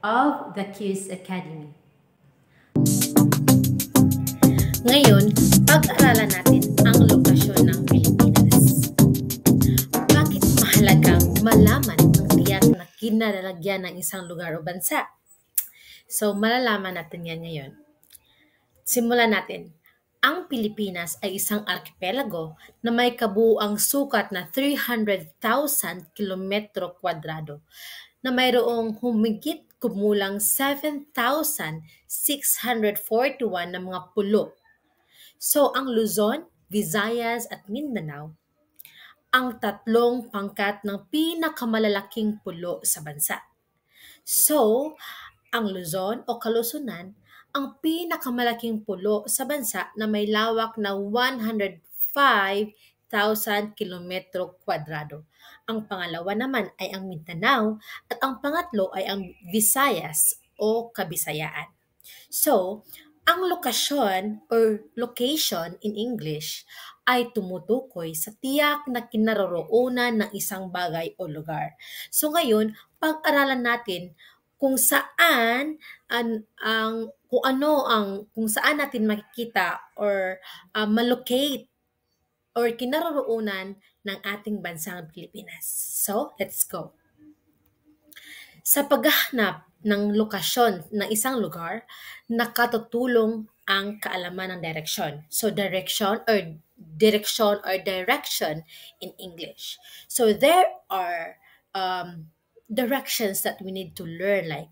of the Q's Academy. Ngayon, pag-aralan natin ang lokasyon ng Pilipinas. Bakit mahalagang malaman ang tiyak na kinalalagyan ng isang lugar o bansa? So, malalaman natin yan ngayon. Simulan natin. Ang Pilipinas ay isang arkipelago na may kabuuang sukat na 300,000 kilometro kwadrado na mayroong humigit kumulang 7,641 na mga pulo. So, ang Luzon, Visayas at Mindanao ang tatlong pangkat ng pinakamalalaking pulo sa bansa. So, ang Luzon o Kalusunan ang pinakamalaking pulo sa bansa na may lawak na 105,000 kilometro kwadrado. Ang pangalawa naman ay ang Mindanao at ang pangatlo ay ang Visayas o Kabisayaan. So, ang lokasyon or location in English ay tumutukoy sa tiyak na kinaroroonan ng isang bagay o lugar. So ngayon, pag-aralan natin kung saan kung saan natin makikita or malocate or kinaroroonan ng ating bansang Pilipinas. So, let's go. Sa paghahanap ng lokasyon ng isang lugar, nakatutulong ang kaalaman ng direksyon. So, direction in English. So, there are directions that we need to learn like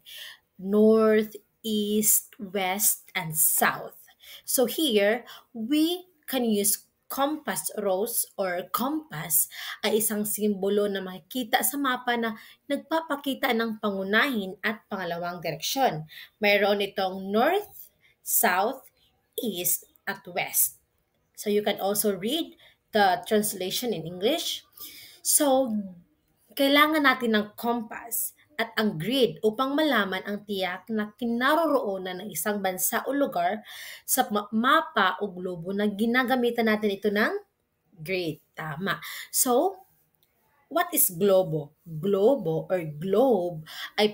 north, east, west, and south. So here, we can use compass rose or compass ay isang simbolo na makikita sa mapa na nagpapakita ng pangunahin at pangalawang direksyon. Mayroon itong north, south, east, at west. So you can also read the translation in English. So, kailangan natin ng compass at ang grid upang malaman ang tiyak na kinaroroonan ng isang bansa o lugar sa mapa o globo na ginagamitan natin ito ng grid. Tama. So, what is globo? Globo or globe ay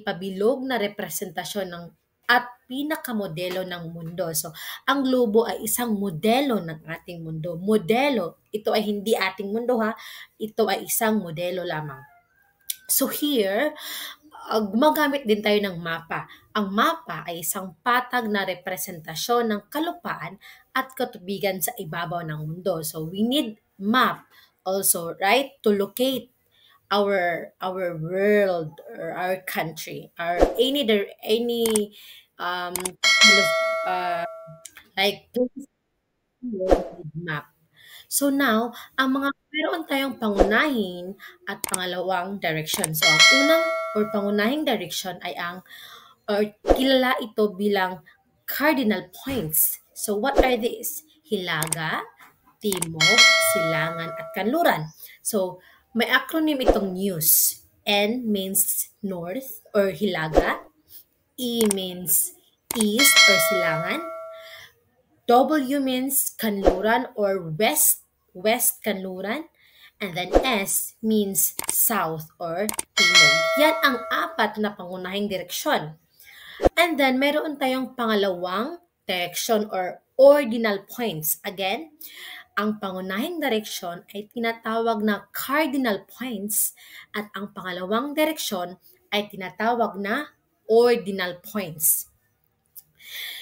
pabilog na representasyon ng at pinakamodelo ng mundo. So, ang globo ay isang modelo ng ating mundo. Modelo, ito ay hindi ating mundo ha. Ito ay isang modelo lamang. So here, gumagamit din tayo ng mapa. Ang mapa ay isang patag na representasyon ng kalupaan at katubigan sa ibabaw ng mundo. So we need map also, right, to locate our world or our country, our any kind of like map. So now, meron tayong pangunahing at pangalawang direction. So ang unang or pangunahing direction ay kilala ito bilang cardinal points. So what are these? Hilaga, Timog, Silangan, at Kanluran. So may acronym itong NEWS. N means north or Hilaga. E means east or Silangan. W means Kanluran or West Kanluran. And then S means south or timog. Yan ang apat na pangunahing direksyon. And then meron tayong pangalawang direction or ordinal points. Again, ang pangunahing direksyon ay tinatawag na cardinal points at ang pangalawang direksyon ay tinatawag na ordinal points.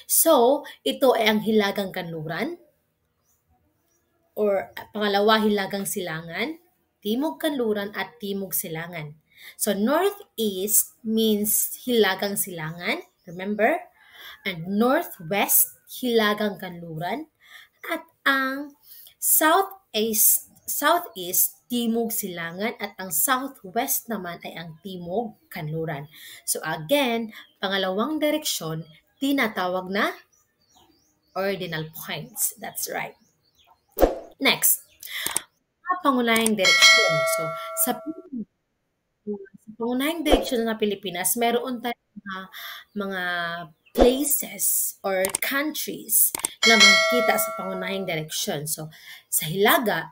So, ito ay ang Hilagang Kanluran or pangalawa Hilagang Silangan, Timog Kanluran at Timog Silangan. So, northeast means Hilagang Silangan, remember? And northwest, Hilagang Kanluran. At ang southeast, Timog Silangan. At ang southwest naman ay ang Timog Kanluran. So, again, pangalawang direksyon, tinatawag na ordinal points. That's right. Next, pangunahing direksyon. So, sa pangunahing direksyon ng Pilipinas, meron tayong mga places or countries na makikita sa pangunahing direksyon. So, sa hilaga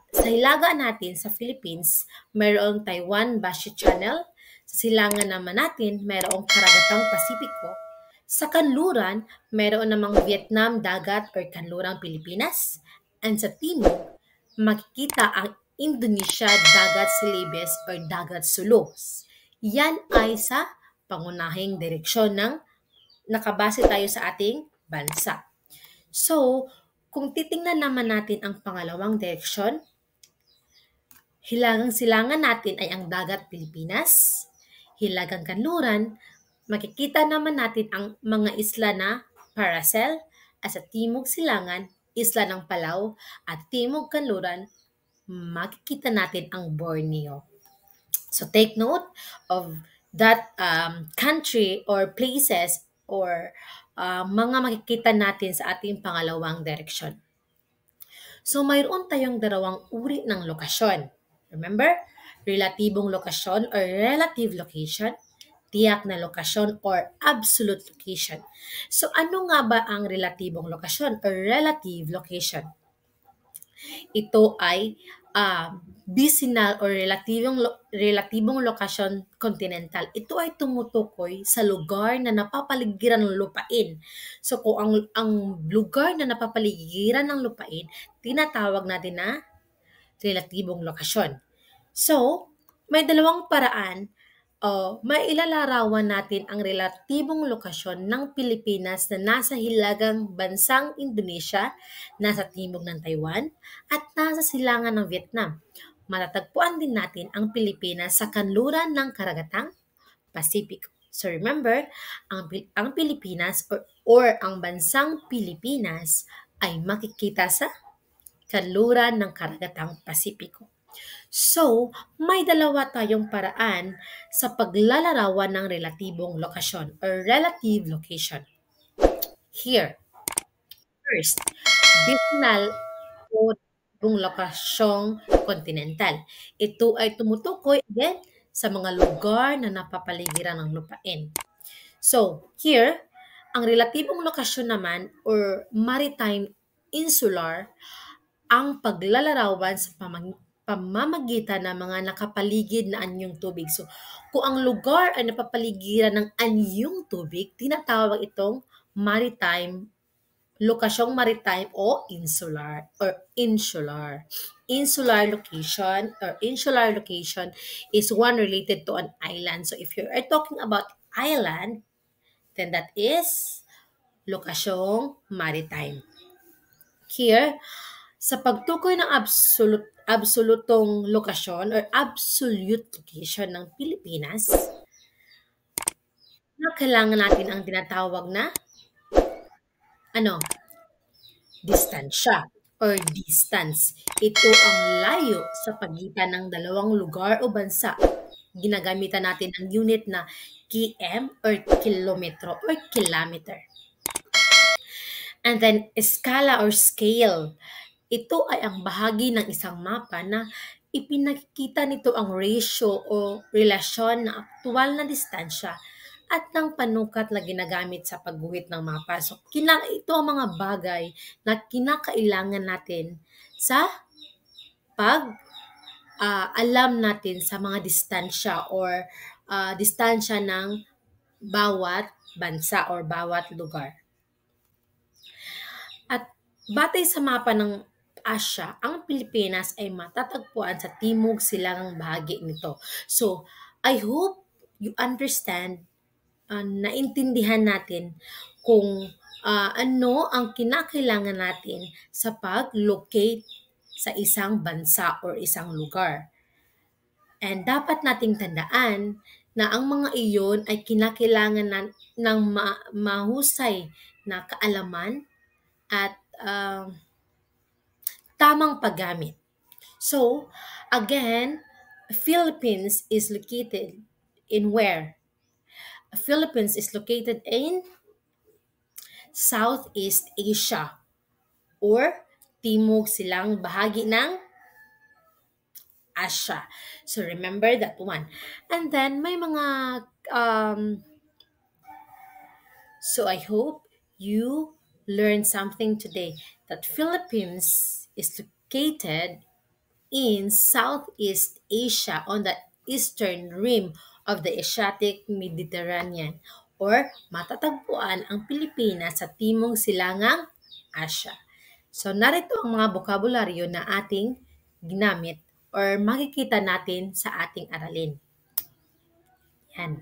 natin sa Philippines, mayroong Taiwan Bashi Channel. Sa silangan naman natin, mayroong karagatang Pasipiko. Sa kanluran, mayroon namang Vietnam dagat or kanlurang Pilipinas. And sa timog, makikita ang Indonesia dagat Celebes or dagat Sulos. Yan ay sa pangunahing direksyon ng nakabase tayo sa ating bansa. So, kung titingnan naman natin ang pangalawang direksyon, hilagang silangan natin ay ang dagat Pilipinas, hilagang kanluran, makikita naman natin ang mga isla na Paracel, at sa timog silangan, isla ng Palau, at timog kanluran, makikita natin ang Borneo. So take note of that country or places or mga makikita natin sa ating pangalawang direksyon. So mayroon tayong dalawang uri ng lokasyon. Remember? Relatibong lokasyon or relative location, tiyak na lokasyon or absolute location. So ano nga ba ang relatibong lokasyon or relative location? Ito ay vicinal or relatibong lokasyon continental. Ito ay tumutukoy sa lugar na napapaligiran ng lupain. So kung ang lugar na napapaligiran ng lupain, tinatawag natin na relatibong lokasyon. So, may dalawang paraan may ilalarawan natin ang relatibong lokasyon ng Pilipinas na nasa hilagang bansang Indonesia, nasa timog ng Taiwan, at nasa silangan ng Vietnam. Matatagpuan din natin ang Pilipinas sa kanluran ng karagatang Pasipiko. So remember, ang Pilipinas or ang bansang Pilipinas ay makikita sa kanluran ng karagatang Pasipiko. So, may dalawa tayong paraan sa paglalarawan ng relatibong lokasyon or relative location. Here, first, vicinal o relatibong lokasyong continental. Ito ay tumutukoy again sa mga lugar na napapaligiran ng lupain. So, here, ang relatibong lokasyon naman or maritime insular ang paglalarawan sa pamamagitan ng mga nakapaligid na anyong tubig. So, kung ang lugar ay napapaligiran ng anyong tubig, tinatawag itong maritime, lokasyong maritime o insular or insular. Insular location is one related to an island. So, if you are talking about island, then that is lokasyong maritime. Here, sa pagtukoy ng absolutong lokasyon or absolute location ng Pilipinas, kailangan natin ang tinatawag na distansya or distance. Ito ang layo sa pagitan ng dalawang lugar o bansa. Ginagamitan natin ang unit na km or kilometro or kilometer. And then, skala or scale. Ito ay ang bahagi ng isang mapa na ipinakikita nito ang ratio o relasyon ng aktual na distansya at ng panukat na ginagamit sa pagguhit ng mapa. So, ito ang mga bagay na kinakailangan natin sa alam natin sa mga distansya or distansya ng bawat bansa or bawat lugar. At batay sa mapa ng Asya, ang Pilipinas ay matatagpuan sa timog silangang bahagi nito. So, I hope you understand, naintindihan natin kung ano ang kinakailangan natin sa pag-locate sa isang bansa or isang lugar. And dapat nating tandaan na ang mga iyon ay kinakailangan ng mahusay na kaalaman at tamang paggamit. So, again, Philippines is located in where? Philippines is located in Southeast Asia or timog silang bahagi ng Asia. So, remember that one. And then, may mga so I hope you learned something today that Philippines is located in Southeast Asia on the eastern rim of the Asiatic Mediterranean or matatagpuan ang Pilipinas sa Timog Silangang Asya. So narito ang mga bokabularyo na ating ginamit or makikita natin sa ating aralin. Yan.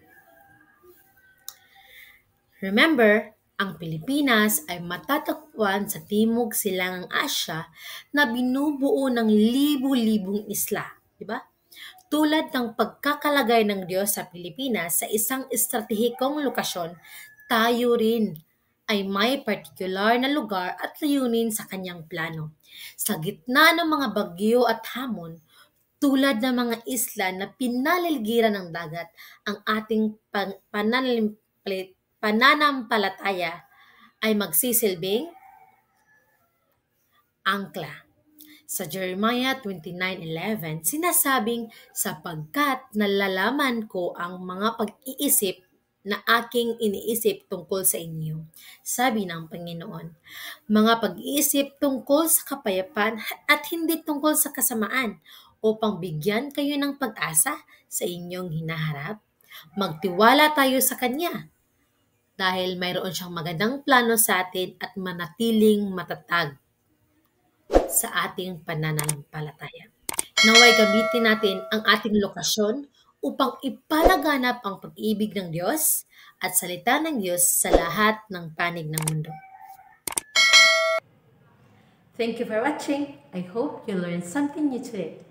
Remember, ang Pilipinas ay matatagpuan sa Timog Silangang Asya na binubuo ng libu-libong isla, di ba? Tulad ng pagkakalagay ng Diyos sa Pilipinas sa isang estratehikong lokasyon, tayo rin ay may partikular na lugar at layunin sa kanyang plano. Sa gitna ng mga bagyo at hamon, tulad ng mga isla na pinaliligiran ng dagat, ang ating pananampalataya ay magsisilbing angkla. Sa Jeremiah 29:11, sinasabing, sapagkat nalalaman ko ang mga pag-iisip na aking iniisip tungkol sa inyo, sabi ng Panginoon. Mga pag-iisip tungkol sa kapayapaan at hindi tungkol sa kasamaan, upang bigyan kayo ng pag-asa sa inyong hinaharap. Magtiwala tayo sa Kanya dahil mayroon siyang magandang plano sa atin at manatiling matatag sa ating pananampalataya. Naway gamitin natin ang ating lokasyon upang ipalaganap ang pag-ibig ng Diyos at salita ng Diyos sa lahat ng panig ng mundo. Thank you for watching. I hope you learned something new today.